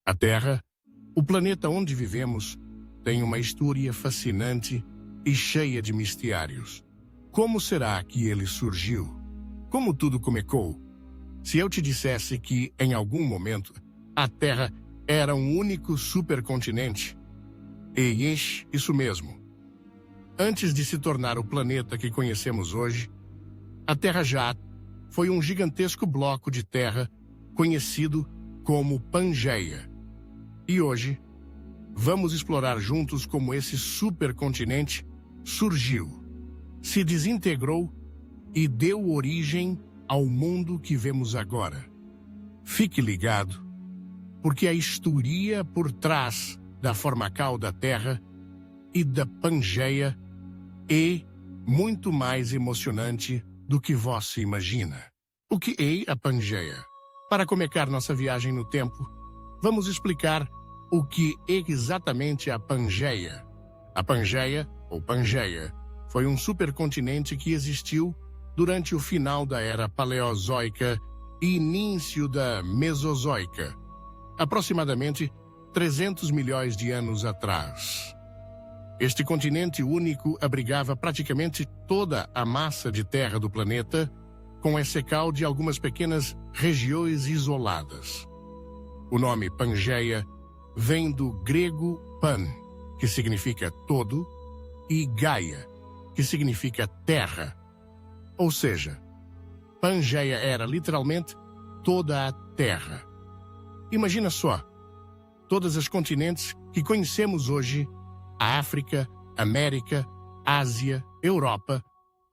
A Terra, o planeta onde vivemos, tem uma história fascinante e cheia de mistérios. Como será que ele surgiu? Como tudo começou? Se eu te dissesse que, em algum momento, a Terra era um único supercontinente? Isso mesmo. Antes de se tornar o planeta que conhecemos hoje, a Terra já foi um gigantesco bloco de terra conhecido como Pangeia. E hoje, vamos explorar juntos como esse supercontinente surgiu, se desintegrou e deu origem ao mundo que vemos agora. Fique ligado, porque a história por trás da formacal da Terra e da Pangeia é muito mais emocionante do que você imagina. O que é a Pangeia? Para começar nossa viagem no tempo, vamos explicar o que é exatamente a Pangeia. A Pangeia, ou Pangeia, foi um supercontinente que existiu durante o final da Era Paleozoica e início da Mesozoica, aproximadamente 300 milhões de anos atrás. Este continente único abrigava praticamente toda a massa de terra do planeta, com exceção de algumas pequenas regiões isoladas. O nome Pangeia vem do grego pan, que significa todo, e Gaia, que significa terra. Ou seja, Pangeia era literalmente toda a terra. Imagina só, todos os continentes que conhecemos hoje, a África, América, Ásia, Europa,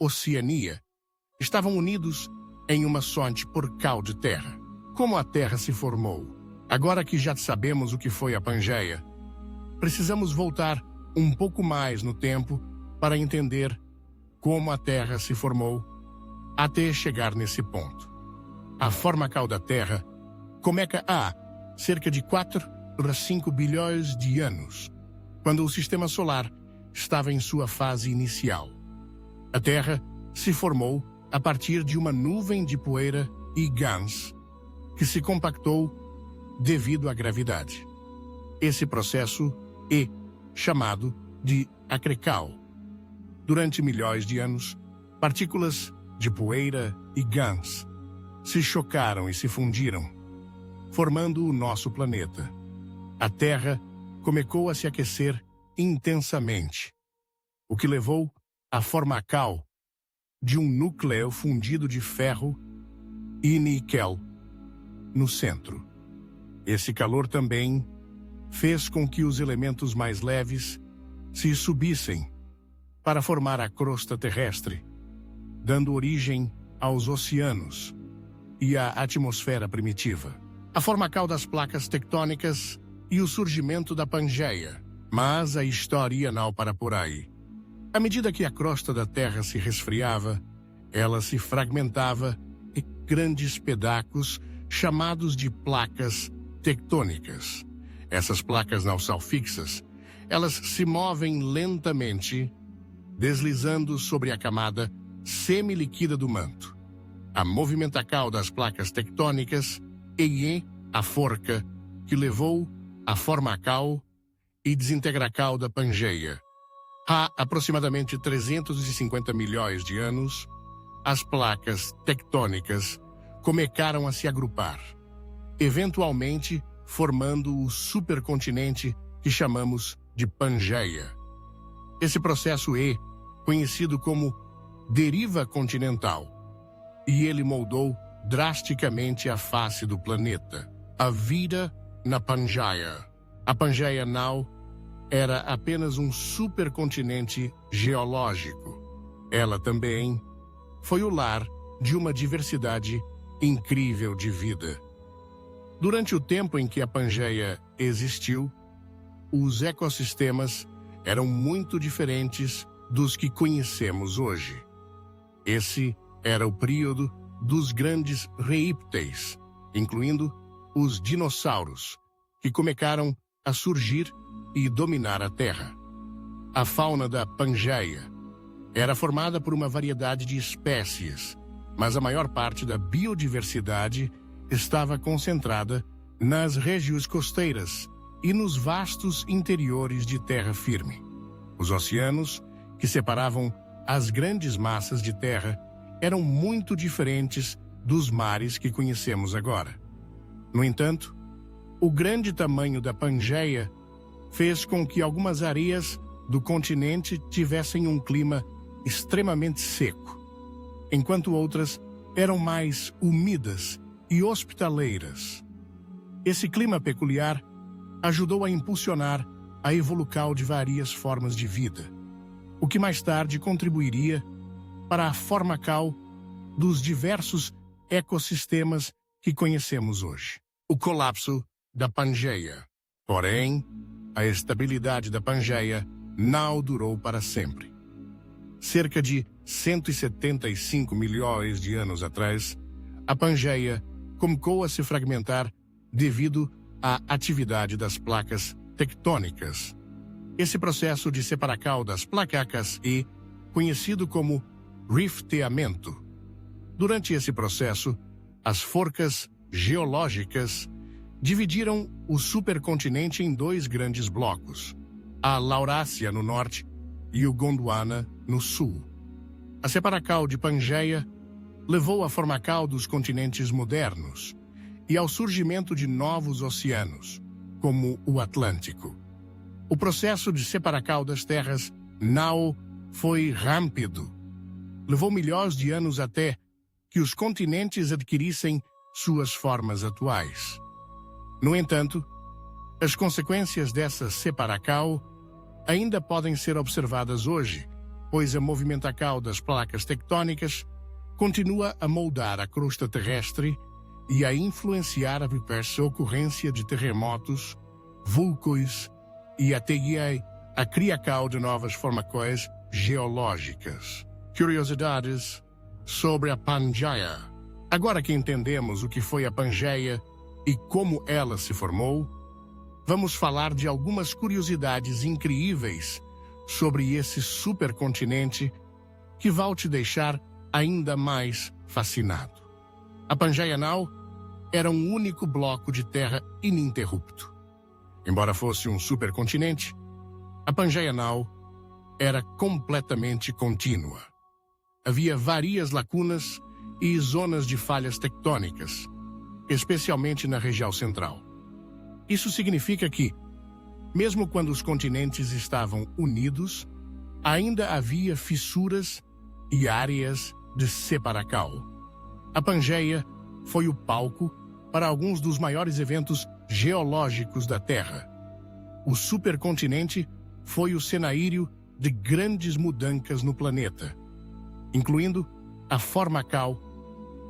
Oceania, estavam unidos em uma sonde porcal de terra. Como a Terra se formou? Agora que já sabemos o que foi a Pangeia, precisamos voltar um pouco mais no tempo para entender como a Terra se formou até chegar nesse ponto. A formacal da Terra começa há cerca de 4,5 bilhões de anos, quando o Sistema Solar estava em sua fase inicial. A Terra se formou a partir de uma nuvem de poeira e gás que se compactou devido à gravidade. Esse processo é chamado de acrecal. Durante milhões de anos, partículas de poeira e gás se chocaram e se fundiram, formando o nosso planeta. A Terra começou a se aquecer intensamente, o que levou à formacal de um núcleo fundido de ferro e níquel no centro. Esse calor também fez com que os elementos mais leves se subissem para formar a crosta terrestre, dando origem aos oceanos e à atmosfera primitiva. A formacal das placas tectônicas e o surgimento da Pangeia. Mas a história não para por aí. À medida que a crosta da Terra se resfriava, ela se fragmentava em grandes pedaços chamados de placas tectônicas. Essas placas não são fixas. Elas se movem lentamente, deslizando sobre a camada semi-líquida do manto. A movimentação das placas tectônicas é a forca que levou a formacal e desintegração da Pangeia. Há aproximadamente 350 milhões de anos, as placas tectônicas começaram a se agrupar, eventualmente formando o supercontinente que chamamos de Pangeia. Esse processo é conhecido como deriva continental, e ele moldou drasticamente a face do planeta. A vida na Pangeia. A Pangeia não era apenas um supercontinente geológico. Ela também foi o lar de uma diversidade incrível de vida. Durante o tempo em que a Pangeia existiu, os ecossistemas eram muito diferentes dos que conhecemos hoje. Esse era o período dos grandes répteis, incluindo os dinossauros, que começaram a surgir e dominar a Terra. A fauna da Pangeia era formada por uma variedade de espécies, mas a maior parte da biodiversidade estava concentrada nas regiões costeiras e nos vastos interiores de terra firme. Os oceanos, que separavam as grandes massas de terra, eram muito diferentes dos mares que conhecemos agora. No entanto, o grande tamanho da Pangeia fez com que algumas areias do continente tivessem um clima extremamente seco, enquanto outras eram mais úmidas e hospitaleiras. Esse clima peculiar ajudou a impulsionar a evolução de várias formas de vida, o que mais tarde contribuiria para a formação dos diversos ecossistemas que conhecemos hoje. O colapso da Pangeia. Porém, a estabilidade da Pangeia não durou para sempre. Cerca de 175 milhões de anos atrás, a Pangeia começou a se fragmentar devido à atividade das placas tectônicas. Esse processo de separação das placas é conhecido como rifteamento. Durante esse processo, as forcas geológicas dividiram o supercontinente em dois grandes blocos, a Laurásia no norte e o Gondwana no sul. A separação de Pangeia levou à formação dos continentes modernos e ao surgimento de novos oceanos, como o Atlântico. O processo de separação das terras não foi rápido. Levou milhões de anos até que os continentes adquirissem suas formas atuais. No entanto, as consequências dessa separação ainda podem ser observadas hoje, pois a movimentação das placas tectônicas continua a moldar a crosta terrestre e a influenciar a diversa ocorrência de terremotos, vulcões e até a criação de novas formações geológicas. Curiosidades sobre a Pangeia. Agora que entendemos o que foi a Pangeia e como ela se formou, vamos falar de algumas curiosidades incríveis sobre esse supercontinente que vão te deixar ainda mais fascinado. A Pangeia não era um único bloco de terra ininterrupto. Embora fosse um supercontinente, a Pangeia não era completamente contínua. Havia várias lacunas e zonas de falhas tectônicas, especialmente na região central. Isso significa que, mesmo quando os continentes estavam unidos, ainda havia fissuras e áreas de separação. A Pangeia foi o palco para alguns dos maiores eventos geológicos da Terra. O supercontinente foi o cenário de grandes mudanças no planeta, incluindo a formação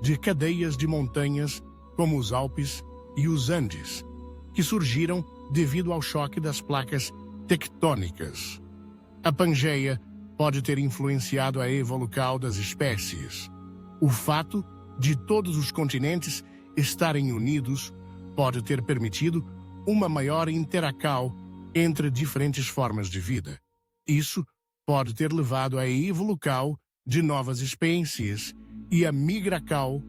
de cadeias de montanhas como os Alpes e os Andes, que surgiram devido ao choque das placas tectônicas. A Pangeia pode ter influenciado a evolução das espécies. O fato de todos os continentes estarem unidos pode ter permitido uma maior interação entre diferentes formas de vida. Isso pode ter levado à evolução de novas espécies e à migração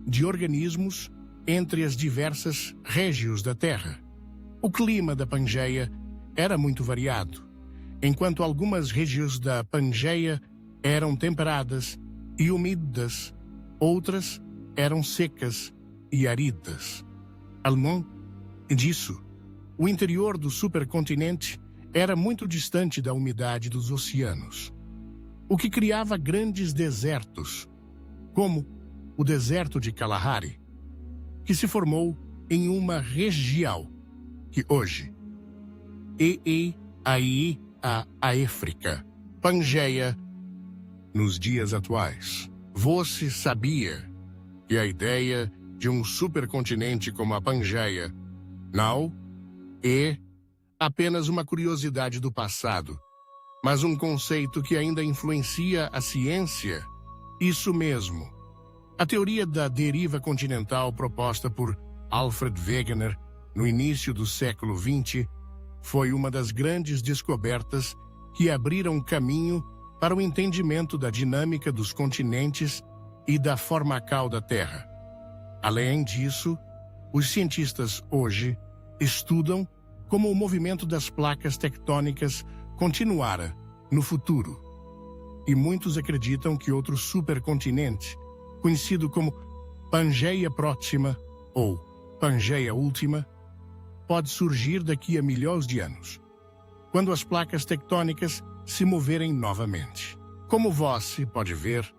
de organismos entre as diversas regiões da Terra. O clima da Pangeia era muito variado. Enquanto algumas regiões da Pangeia eram temperadas e úmidas, outras eram secas e áridas. Além disso, o interior do supercontinente era muito distante da umidade dos oceanos, o que criava grandes desertos, como o deserto de Kalahari, que se formou em uma região que hoje é a África. Pangeia nos dias atuais. Você sabia que a ideia de um supercontinente como a Pangeia não é apenas uma curiosidade do passado, mas um conceito que ainda influencia a ciência? Isso mesmo. A teoria da deriva continental proposta por Alfred Wegener no início do século XX foi uma das grandes descobertas que abriram caminho para o entendimento da dinâmica dos continentes e da formação da Terra. Além disso, Os cientistas hoje estudam como o movimento das placas tectônicas continuará no futuro. E muitos acreditam que outro supercontinente, conhecido como Pangeia Próxima ou Pangeia Última, pode surgir daqui a milhões de anos, quando as placas tectônicas se moverem novamente. Como você pode ver,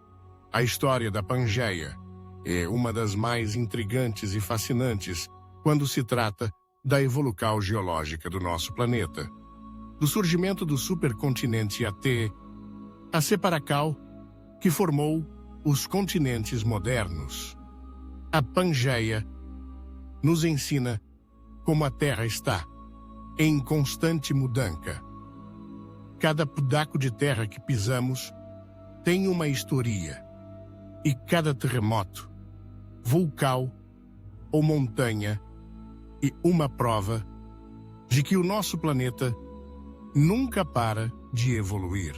a história da Pangeia é uma das mais intrigantes e fascinantes quando se trata da evolução geológica do nosso planeta. Do surgimento do supercontinente até a separação que formou os continentes modernos. A Pangeia nos ensina como a Terra está em constante mudança. Cada pedaço de terra que pisamos tem uma história, e cada terremoto, vulcão ou montanha é uma prova de que o nosso planeta nunca para de evoluir.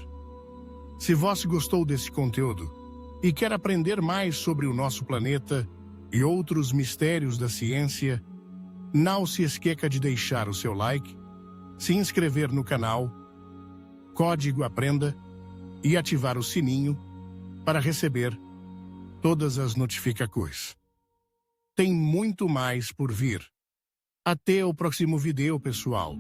Se você gostou desse conteúdo e quer aprender mais sobre o nosso planeta e outros mistérios da ciência, não se esqueça de deixar o seu like, se inscrever no canal, código Aprenda e ativar o sininho para receber todas as notificações. Tem muito mais por vir. Até o próximo vídeo, pessoal.